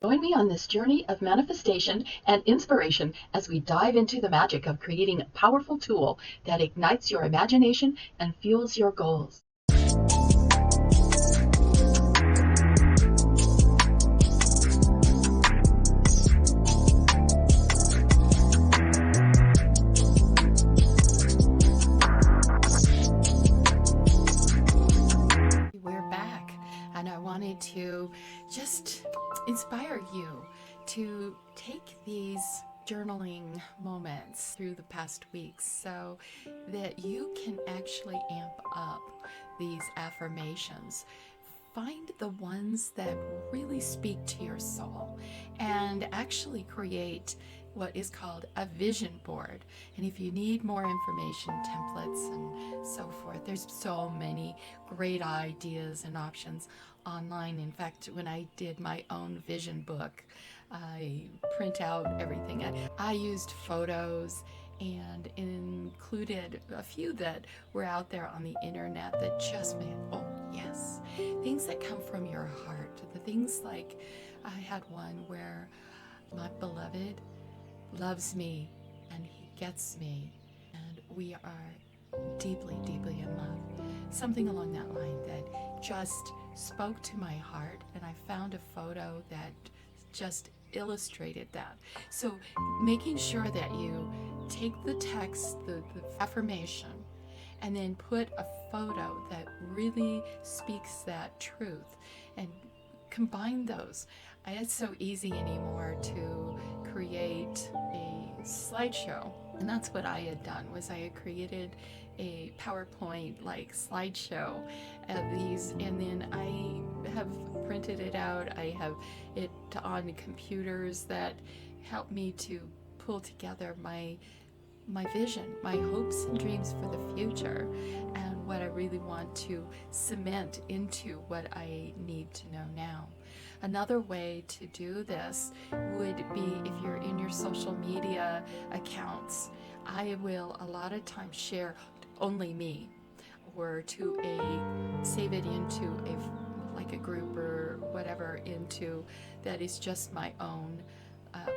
Join me on this journey of manifestation and inspiration as we dive into the magic of creating a powerful tool that ignites your imagination and fuels your goals. We're back, and I wanted to just inspire you to take these journaling moments through the past weeks so that you can actually amp up these affirmations. Find the ones that really speak to your soul and actually create what is called a vision board. And if you need more information, templates, and so forth, there's so many great ideas and options online. In fact, when I did my own vision book, I print out everything. I used photos and included a few that were out there on the internet that just made, oh yes, things that come from your heart. The things like, I had one where my beloved loves me and he gets me and we are deeply, deeply in love. Something along that line that just spoke to my heart, and I found a photo that just illustrated that. So making sure that you take the text, the affirmation, and then put a photo that really speaks that truth and combine those. It's so easy anymore to create a slideshow, and that's what I had done. Was I had created a PowerPoint like slideshow of these, and then I have printed it out. I have it on computers that help me to pull together my vision, my hopes and dreams for the future, and what I really want to cement into what I need to know now. Another way to do this would be if you're in your social media accounts. I will a lot of times share only me, or save it into like a group or whatever, into that is just my own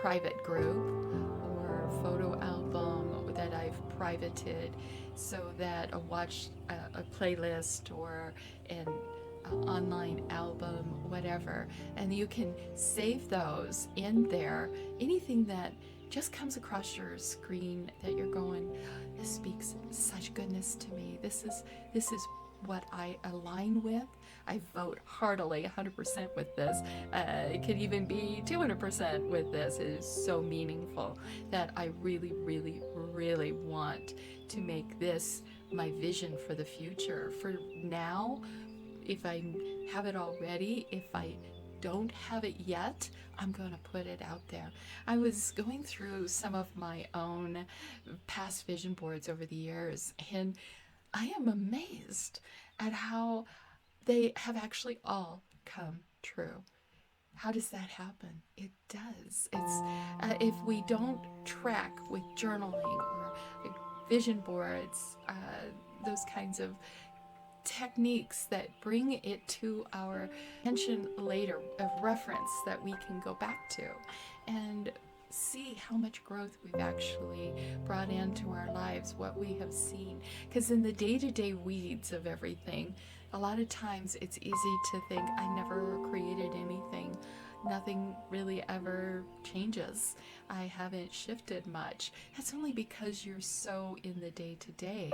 private group or photo album that I've privated, so that a playlist or an online album, whatever, and you can save those in there. Anything that just comes across your screen that you're going, this speaks such goodness to me. This is what I align with. I vote heartily 100% with this. It could even be 200% with this. It is so meaningful that I really, really, really want to make this my vision for the future. For now, if I have it already, if I don't have it yet, I'm going to put it out there. I was going through some of my own past vision boards over the years, and I am amazed at how they have actually all come true. How does that happen? It does. It's if we don't track with journaling or vision boards, those kinds of techniques that bring it to our attention later, of reference that we can go back to and see how much growth we've actually brought into our lives, what we have seen. Because in the day-to-day weeds of everything, a lot of times it's easy to think, I never created anything. Nothing really ever changes. I haven't shifted much. That's only because you're so in the day-to-day.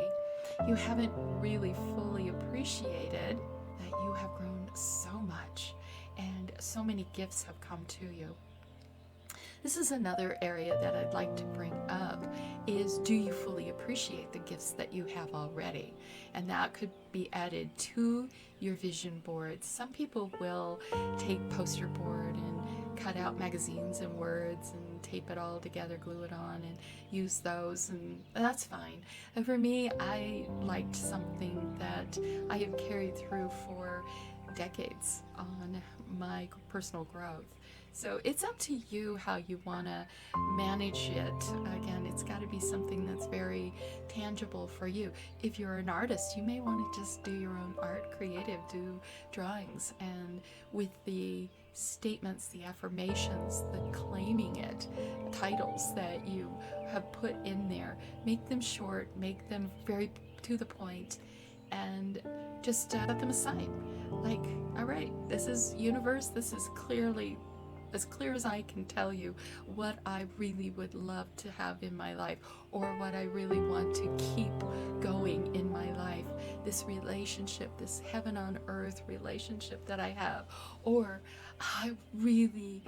You haven't really fully appreciated that you have grown so much and so many gifts have come to you. This is another area that I'd like to bring up, is, do you fully appreciate the gifts that you have already? And that could be added to your vision board. Some people will take poster board and cut out magazines and words and tape it all together, glue it on, and use those, and that's fine. And for me, I liked something that I have carried through for decades on my personal growth. So it's up to you how you want to manage it. Again, it's got to be something that's very tangible for you. If you're an artist, you may want to just do your own art, creative, do drawings, and with the statements, the affirmations, the claiming it, titles that you have put in there. Make them short, make them very to the point, and just set them aside. Like, all right, this is universe, this is clearly as clear as I can tell you what I really would love to have in my life, or what I really want to keep going in my life. This relationship, this heaven on earth relationship that I have, or I really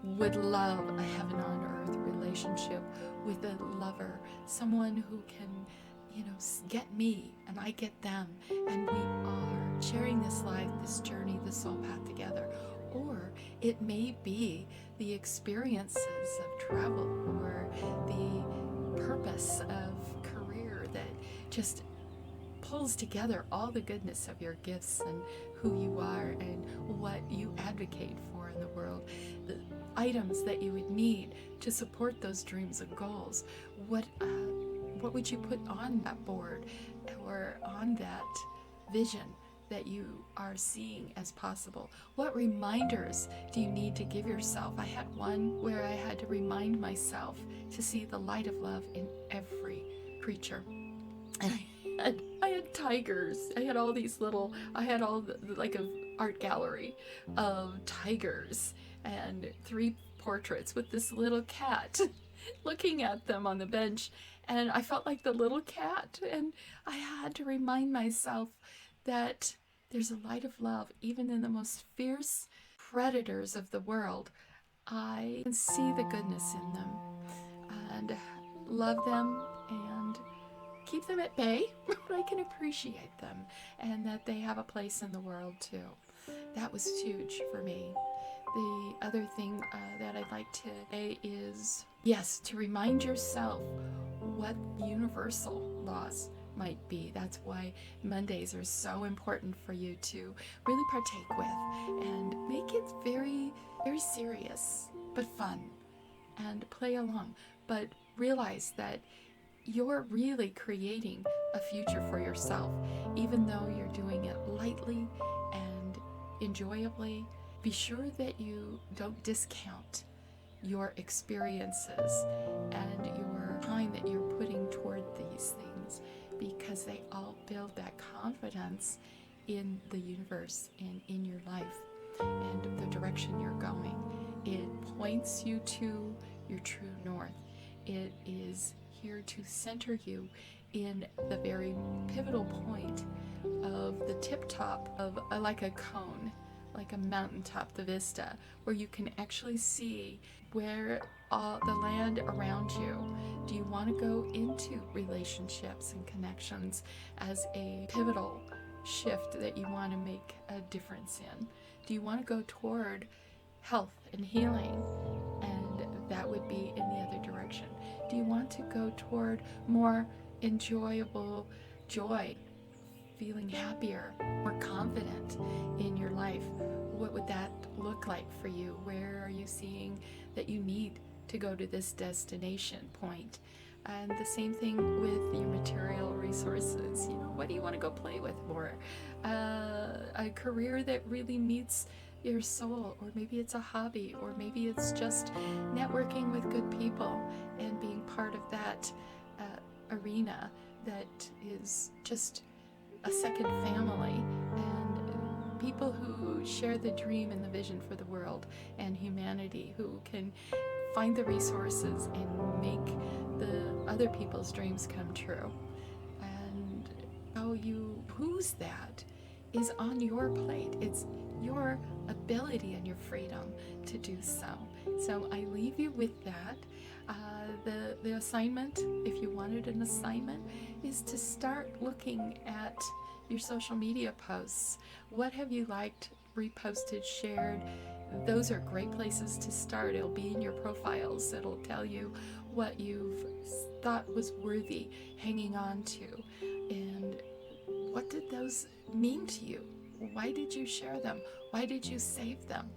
would love a heaven on earth relationship with a lover, someone who can, get me and I get them, and we are sharing this life, this journey, this soul path together. Or it may be the experiences of travel, or the purpose of career that just pulls together all the goodness of your gifts and who you are and what you advocate for in the world, the items that you would need to support those dreams and goals. What would you put on that board or on that vision that you are seeing as possible? What reminders do you need to give yourself? I had one where I had to remind myself to see the light of love in every creature. And I had tigers. I had all like an art gallery of tigers and 3 portraits with this little cat looking at them on the bench. And I felt like the little cat. And I had to remind myself that there's a light of love even in the most fierce predators of the world. I can see the goodness in them and love them and keep them at bay, but I can appreciate them and that they have a place in the world too. That was huge for me. The other thing that I'd like to say is, yes, to remind yourself what universal laws might be. That's why Mondays are so important for you to really partake with and make it very, very serious, but fun, and play along. But realize that you're really creating a future for yourself, even though you're doing it lightly and enjoyably. Be sure that you don't discount your experiences and your time that you're putting toward these things, because they all build that confidence in the universe and in your life and the direction you're going. It points you to your true north. It is here to center you in the very pivotal point of the tip top of like a cone, like a mountaintop, the vista, where you can actually see where the land around you. Do you want to go into relationships and connections as a pivotal shift that you want to make a difference in? Do you want to go toward health and healing, and that would be in the other direction? Do you want to go toward more enjoyable joy, feeling happier, more confident in your life? What would that look like for you? Where are you seeing that you need to go to this destination point? And the same thing with your material resources. What do you want to go play with more? A career that really meets your soul, or maybe it's a hobby, or maybe it's just networking with good people and being part of that arena that is just a second family, and people who share the dream and the vision for the world and humanity, who can find the resources and make the other people's dreams come true. And how you choose that is on your plate. It's your ability and your freedom to do so. So I leave you with that. The assignment, if you wanted an assignment, is to start looking at your social media posts. What have you liked, reposted, shared? Those are great places to start. It'll be in your profiles. It'll tell you what you've thought was worthy hanging on to. And what did those mean to you? Why did you share them? Why did you save them?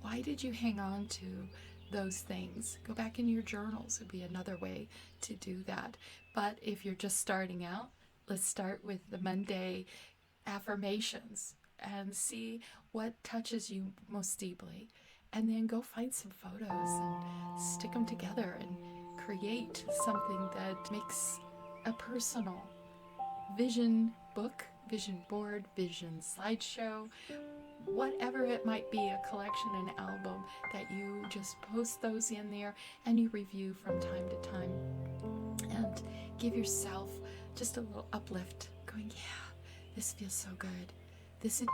Why did you hang on to those things? Go back in your journals would be another way to do that. But if you're just starting out, let's start with the Monday affirmations. and see what touches you most deeply. And then go find some photos and stick them together and create something that makes a personal vision book, vision board, vision slideshow, whatever it might be, a collection, an album, that you just post those in there and you review from time to time and give yourself just a little uplift, going, yeah, this feels so good. This is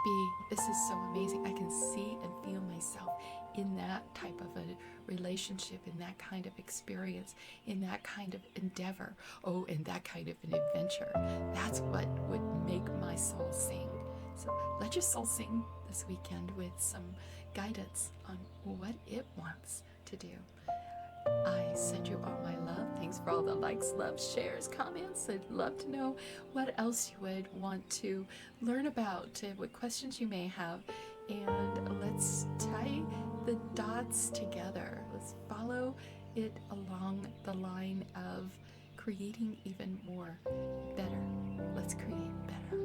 so amazing. I can see and feel myself in that type of a relationship, in that kind of experience, in that kind of endeavor, in that kind of an adventure. That's what would make my soul sing. So let your soul sing this weekend with some guidance on what it wants to do. I send you all my love. Thanks for all the likes, loves, shares, comments. I'd love to know what else you would want to learn about, what questions you may have. And let's tie the dots together. Let's follow it along the line of creating even more better. Let's create better.